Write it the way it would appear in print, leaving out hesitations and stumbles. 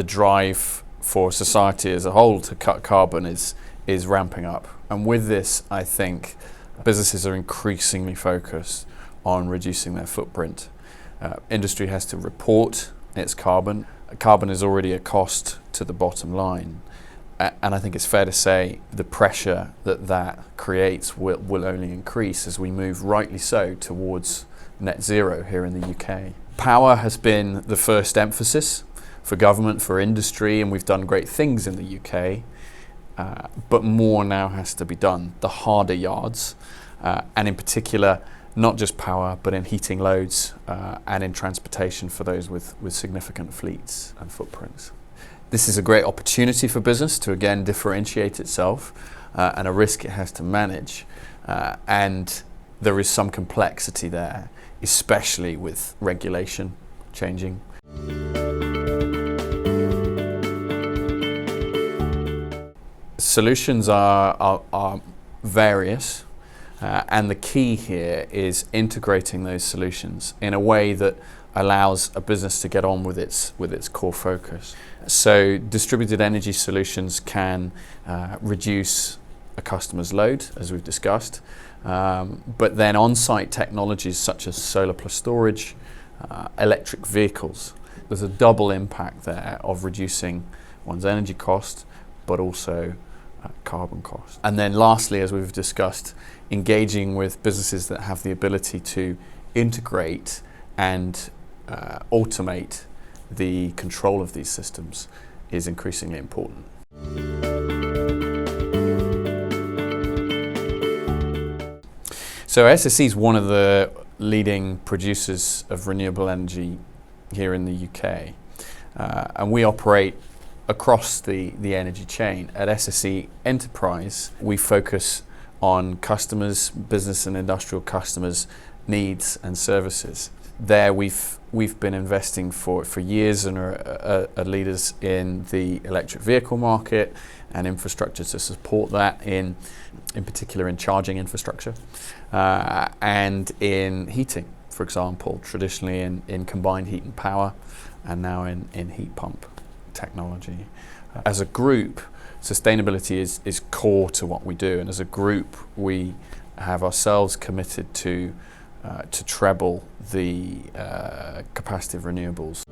drive for society as a whole to cut carbon is ramping up. And with this, I think businesses are increasingly focused on reducing their footprint. Industry has to report its carbon. Carbon is already a cost to the bottom line. And I think it's fair to say the pressure that creates will only increase as we move, rightly so, towards net zero here in the UK. Power has been the first emphasis for government, for industry, and we've done great things in the UK. But more now has to be done, the harder yards, and in particular, not just power, but in heating loads and in transportation for those with significant fleets and footprints. This is a great opportunity for business to again differentiate itself and a risk it has to manage. And there is some complexity there, especially with regulation changing. Solutions are various, and the key here is integrating those solutions in a way that allows a business to get on with its core focus. So distributed energy solutions can reduce a customer's load, as we've discussed, but then on-site technologies such as solar plus storage, electric vehicles, there's a double impact there of reducing one's energy cost, but also carbon cost. And then lastly, as we've discussed, engaging with businesses that have the ability to integrate and automate the control of these systems is increasingly important. So SSE is one of the leading producers of renewable energy here in the UK, and we operate across the energy chain. At SSE Enterprise, we focus on customers, business and industrial customers' needs and services. There we've been investing for years and are leaders in the electric vehicle market and infrastructure to support that, in particular in charging infrastructure and in heating, for example, traditionally in combined heat and power, and now in heat pump technology. As a group, sustainability is core to what we do, and as a group we have ourselves committed to treble the capacity of renewables.